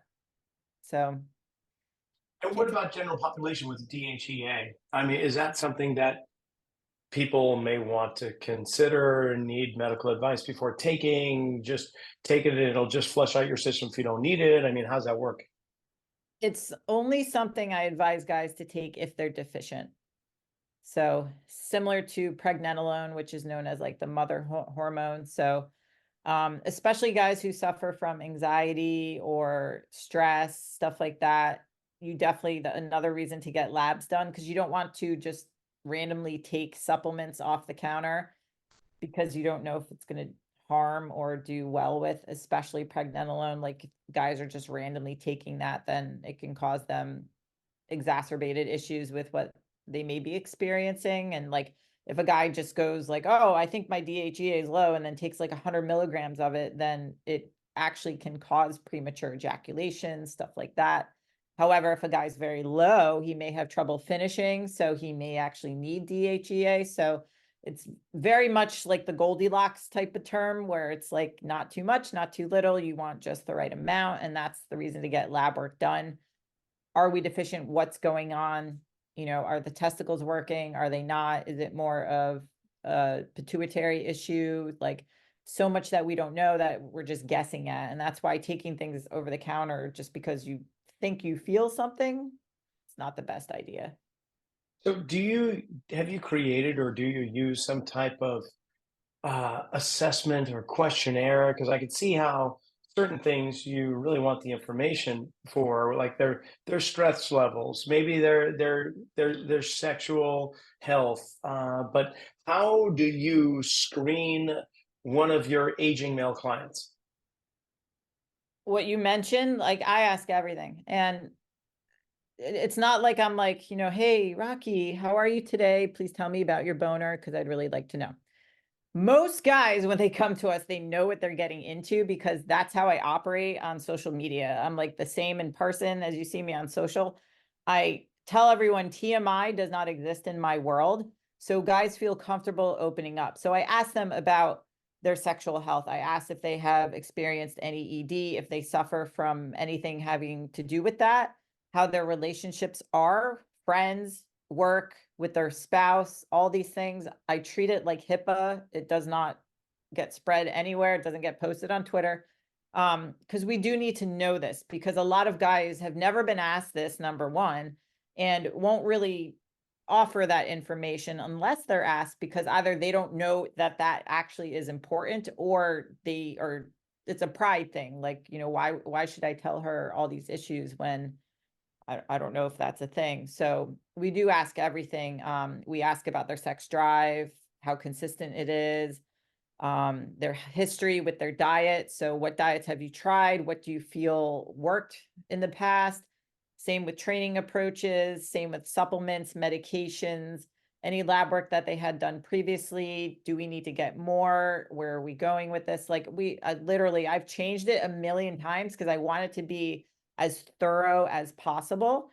So. And what about general population with DHEA? I mean, is that something that people may want to consider, need medical advice before taking, just take it and it'll just flush out your system if you don't need it? I mean, how's that work? It's only something I advise guys to take if they're deficient. So similar to pregnenolone, which is known as like the mother hormone. So especially guys who suffer from anxiety or stress, stuff like that, you definitely, another reason to get labs done, because you don't want to just randomly take supplements off the counter because you don't know if it's going to harm or do well with, especially pregnenolone. Like if guys are just randomly taking that, then it can cause them exacerbated issues with what they may be experiencing. And like if a guy just goes like, oh, I think my DHEA is low, and then takes like 100 milligrams of it, then it actually can cause premature ejaculation, stuff like that. However, if a guy's very low, he may have trouble finishing, so he may actually need DHEA. So it's very much like the Goldilocks type of term, where it's like not too much, not too little. You want just the right amount. And that's the reason to get lab work done. Are we deficient? What's going on? You know, are the testicles working? Are they not? Is it more of a pituitary issue? Like so much that we don't know, that we're just guessing at. And that's why taking things over the counter just because you think you feel something, it's not the best idea. So have you created or do you use some type of assessment or questionnaire? Because I could see how certain things you really want the information for, like their stress levels, maybe their sexual health. But how do you screen one of your aging male clients? What you mentioned, like I ask everything. And it's not like I'm like, you know, hey, Rocky, how are you today? Please tell me about your boner, because I'd really like to know. Most guys, when they come to us, they know what they're getting into, because that's how I operate on social media. I'm like the same in person as you see me on social. I tell everyone TMI does not exist in my world. So guys feel comfortable opening up. So I ask them about their sexual health. I ask if they have experienced any ED, if they suffer from anything having to do with that, how their relationships are, friends, work, with their spouse, all these things. I treat it like HIPAA. It does not get spread anywhere. It doesn't get posted on Twitter. Because we do need to know this, because a lot of guys have never been asked this, number one, and won't really offer that information unless they're asked, because either they don't know that that actually is important, or it's a pride thing. Like, you know, why should I tell her all these issues when I don't know if that's a thing. So we do ask everything. We ask about their sex drive, how consistent it is, their history with their diet. So what diets have you tried? What do you feel worked in the past? Same with training approaches, same with supplements, medications, any lab work that they had done previously. Do we need to get more? Where are we going with this? Like I've changed it a million times because I want it to be as thorough as possible.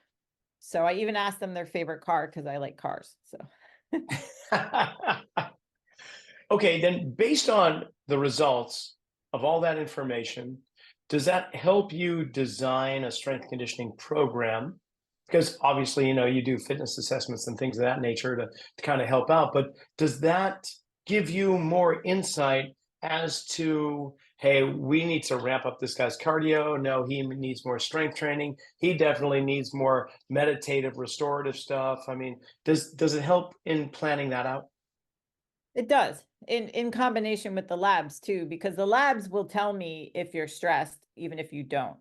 So I even asked them their favorite car, because I like cars. So Okay, then based on the results of all that information, does that help you design a strength conditioning program? Because obviously, you know, you do fitness assessments and things of that nature to kind of help out, but does that give you more insight as to, hey, we need to ramp up this guy's cardio? No, he needs more strength training. He definitely needs more meditative, restorative stuff. I mean, does it help in planning that out? it does, in combination with the labs too, because the labs will tell me if you're stressed, even if you don't.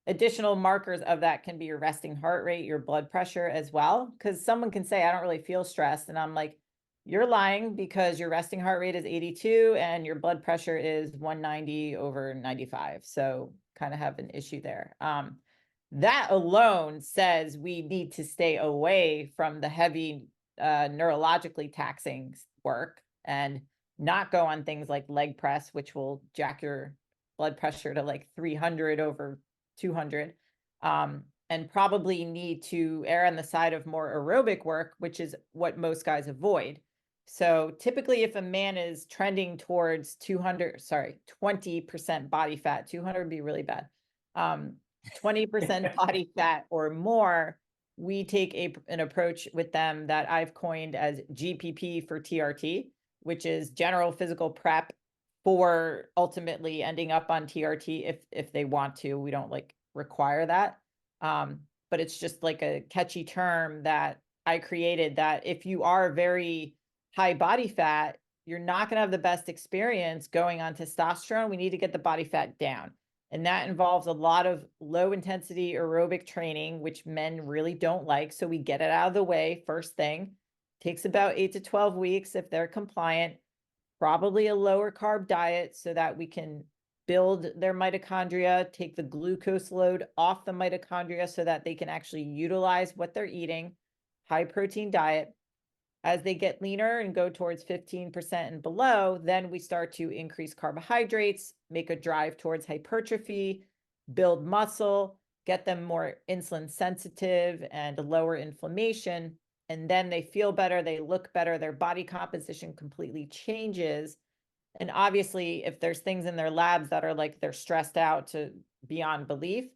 Additional markers of that can be your resting heart rate, your blood pressure as well. Because someone can say, I don't really feel stressed. And I'm like, you're lying, because your resting heart rate is 82 and your blood pressure is 190 over 95. So kind of have an issue there. That alone says we need to stay away from the heavy neurologically taxing work, and not go on things like leg press, which will jack your blood pressure to like 300 over 200, and probably need to err on the side of more aerobic work, which is what most guys avoid. So typically if a man is trending towards 20% body fat, 200 would be really bad. 20% body fat or more, we take an approach with them that I've coined as GPP for TRT, which is general physical prep for ultimately ending up on TRT if they want to. We don't like require that. But it's just like a catchy term that I created, that if you are very high body fat, you're not going to have the best experience going on testosterone. We need to get the body fat down. And that involves a lot of low intensity aerobic training, which men really don't like. So we get it out of the way first thing. Takes about 8 to 12 weeks if they're compliant. Probably a lower carb diet so that we can build their mitochondria, take the glucose load off the mitochondria so that they can actually utilize what they're eating. High protein diet. As they get leaner and go towards 15% and below, then we start to increase carbohydrates, make a drive towards hypertrophy, build muscle, get them more insulin sensitive and lower inflammation. And then they feel better, they look better, their body composition completely changes. And obviously, if there's things in their labs that are like they're stressed out to beyond belief,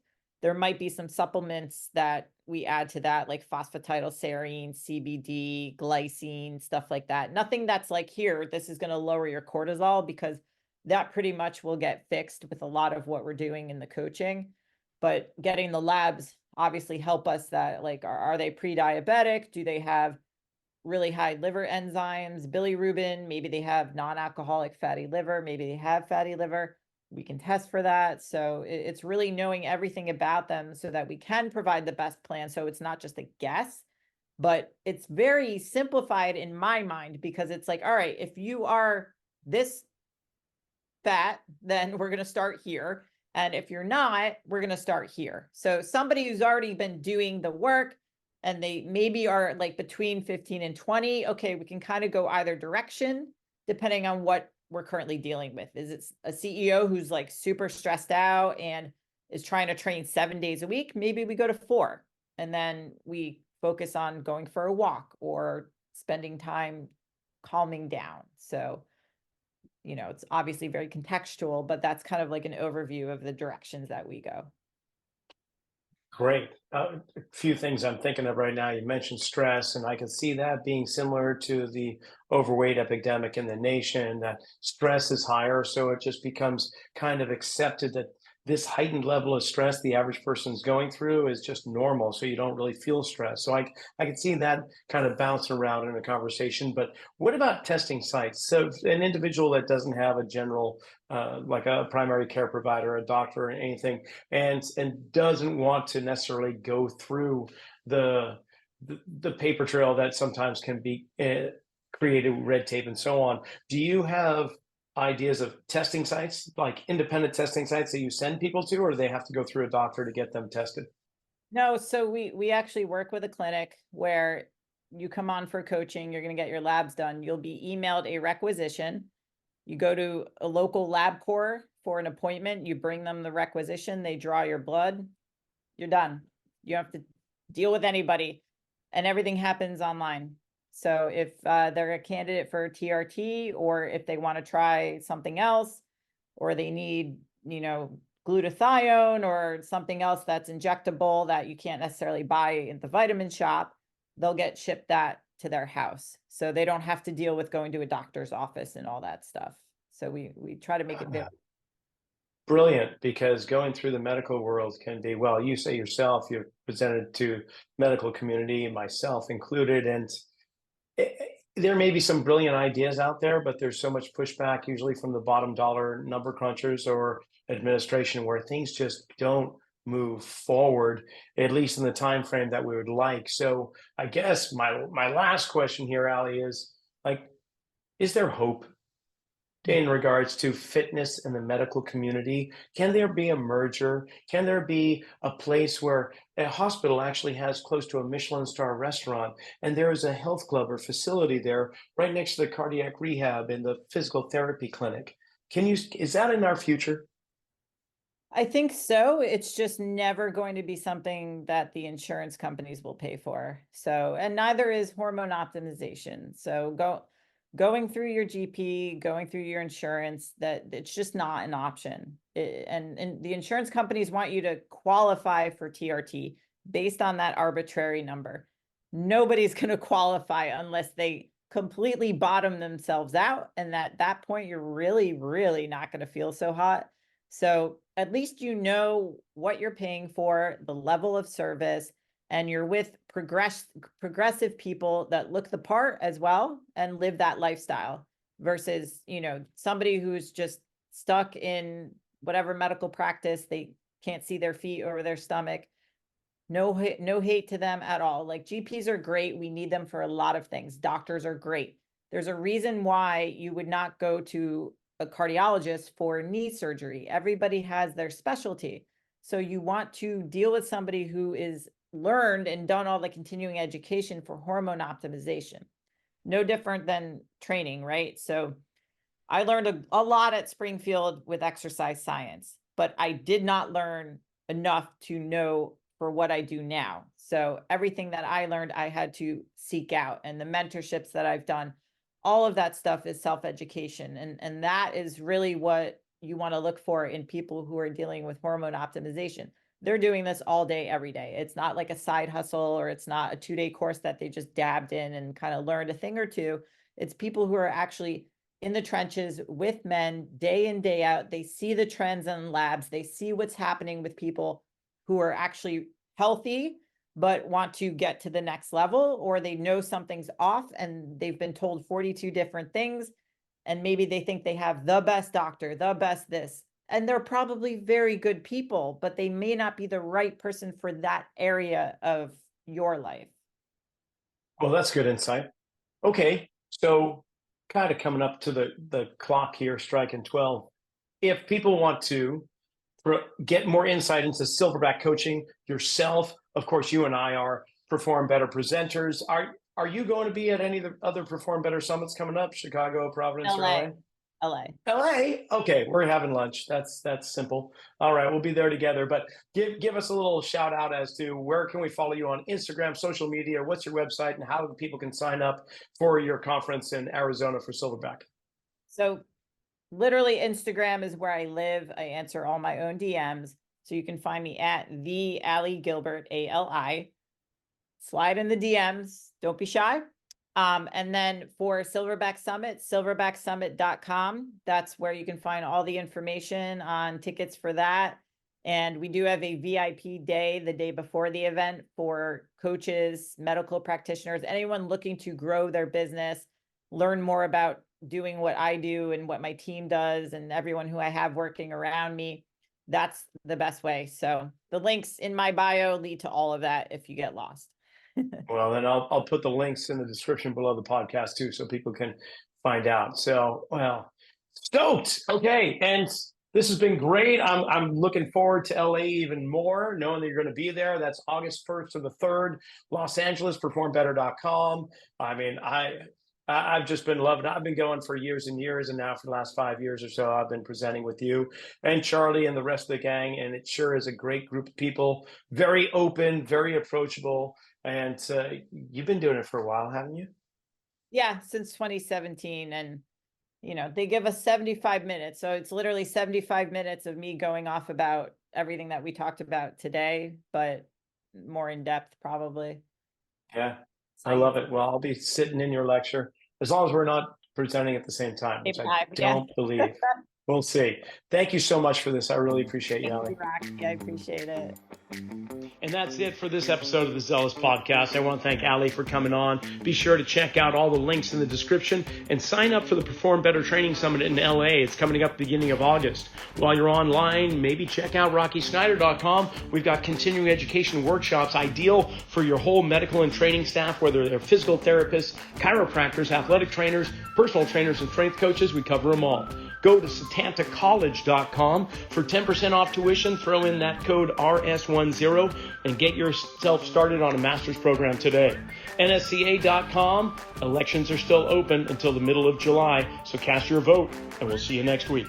there might be some supplements that we add to that, like phosphatidylserine, CBD, glycine, stuff like that. Nothing that's like, here, this is going to lower your cortisol, because that pretty much will get fixed with a lot of what we're doing in the coaching. But getting the labs obviously help us that, like, are they pre-diabetic? Do they have really high liver enzymes, bilirubin? Maybe they have non-alcoholic fatty liver. Maybe they have fatty liver. We can test for that. So it's really knowing everything about them so that we can provide the best plan. So it's not just a guess, but it's very simplified in my mind, because it's like, all right, if you are this fat, then we're going to start here. And if you're not, we're going to start here. So somebody who's already been doing the work and they maybe are like between 15 and 20, okay, we can kind of go either direction depending on what we're currently dealing with. Is it a CEO who's like super stressed out and is trying to train 7 days a week? Maybe we go to 4, and then we focus on going for a walk or spending time calming down. So, you know, it's obviously very contextual, but that's kind of like an overview of the directions that we go. Great. A few things I'm thinking of right now. You mentioned stress, and I can see that being similar to the overweight epidemic in the nation, that stress is higher. So it just becomes kind of accepted that this heightened level of stress the average person's going through is just normal. So you don't really feel stress. So I can see that kind of bouncing around in a conversation. But what about testing sites? So an individual that doesn't have a general, like a primary care provider, a doctor, or anything, and doesn't want to necessarily go through the paper trail that sometimes can be created with red tape and so on. Do you have ideas of testing sites, like independent testing sites that you send people to, or do they have to go through a doctor to get them tested? No, so we actually work with a clinic where you come on for coaching, you're going to get your labs done. You'll be emailed a requisition. You go to a local lab core for an appointment. You bring them the requisition. They draw your blood. You're done. You don't have to deal with anybody, and everything happens online. So if they're a candidate for TRT, or if they want to try something else, or they need, you know, glutathione or something else that's injectable that you can't necessarily buy in the vitamin shop, they'll get shipped that to their house. So they don't have to deal with going to a doctor's office and all that stuff. So we try to make it very Brilliant, because going through the medical world can be, well, you say yourself, you've presented to medical community, myself included, and there may be some brilliant ideas out there, but there's so much pushback, usually from the bottom dollar number crunchers or administration, where things just don't move forward, at least in the time frame that we would like. So I guess my last question here, Ali, is like, is there hope in regards to fitness in the medical community? Can there be a merger? Can there be a place where a hospital actually has close to a Michelin star restaurant, and there is a health club or facility there right next to the cardiac rehab and the physical therapy clinic? Is that in our future? I think so. It's just never going to be something that the insurance companies will pay for. So, and neither is hormone optimization. So going through your GP, going through your insurance, that it's just not an option. And the insurance companies want you to qualify for TRT. based on that arbitrary number. Nobody's going to qualify unless they completely bottom themselves out. And at that point, you're really, really not going to feel so hot. So at least you know what you're paying for, the level of service, and you're with progressive people that look the part as well and live that lifestyle versus, somebody who's just stuck in whatever medical practice. They can't see their feet over their stomach. No hate to them at all. Like, GPs are great. We need them for a lot of things. Doctors are great. There's a reason why you would not go to a cardiologist for knee surgery. Everybody has their specialty. So you want to deal with somebody who is learned and done all the continuing education for hormone optimization. No different than training, right? So I learned a lot at Springfield with exercise science, but I did not learn enough to know for what I do now. So everything that I learned, I had to seek out, and the mentorships that I've done, all of that stuff is self-education. And that is really what you want to look for in people who are dealing with hormone optimization. They're doing this all day, every day. It's not like a side hustle, or it's not a 2-day course that they just dabbed in and kind of learned a thing or two. It's people who are actually in the trenches with men day in, day out. They see the trends in labs. They see what's happening with people who are actually healthy, but want to get to the next level, or they know something's off and they've been told 42 different things. And maybe they think they have the best doctor, the best this, and they're probably very good people, but they may not be the right person for that area of your life. Well, that's good insight. Okay. So kind of coming up to the clock here, striking 12. If people want to get more insight into Silverback coaching, yourself, of course, you and I are Perform Better presenters. Are you going to be at any of the other Perform Better summits coming up? Chicago, Providence, LA. or LA? Okay, we're having lunch. That's simple. All right, we'll be there together. But give us a little shout out as to where can we follow you on Instagram, social media, what's your website, and how people can sign up for your conference in Arizona for Silverback. So literally, Instagram is where I live. I answer all my own DMs. So you can find me at the Ali Gilbert, ALI. Slide in the DMs. Don't be shy. And then for Silverback Summit, silverbacksummit.com. That's where you can find all the information on tickets for that. And we do have a VIP day the day before the event for coaches, medical practitioners, anyone looking to grow their business, learn more about doing what I do and what my team does, and everyone who I have working around me. That's the best way. So the links in my bio lead to all of that if you get lost. Well, then I'll put the links in the description below the podcast too, so people can find out. So, well, stoked. Okay. And this has been great. I'm looking forward to LA even more, knowing that you're going to be there. That's August 1st to the 3rd, Los Angeles, performbetter.com. I mean, I've just been loving it. I've been going for years and years, and now for the last 5 years or so, I've been presenting with you and Charlie and the rest of the gang, and it sure is a great group of people. Very open, very approachable, and you've been doing it for a while, haven't you? Yeah, since 2017, and they give us 75 minutes, so it's literally 75 minutes of me going off about everything that we talked about today, but more in depth, probably. Yeah. I love it. Well, I'll be sitting in your lecture as long as we're not presenting at the same time, which I don't believe. We'll see. Thank you so much for this. I really appreciate you, Ali. I appreciate it. And that's it for this episode of the Zelos podcast. I want to thank Ali for coming on. Be sure to check out all the links in the description and sign up for the Perform Better Training Summit in LA. It's coming up beginning of August. While you're online, maybe check out RockySnyder.com. We've got continuing education workshops ideal for your whole medical and training staff, whether they're physical therapists, chiropractors, athletic trainers, personal trainers, and strength coaches. We cover them all. Go to SatantaCollege.com for 10% off tuition. Throw in that code RS10 and get yourself started on a master's program today. NSCA.com. Elections are still open until the middle of July, so cast your vote, and we'll see you next week.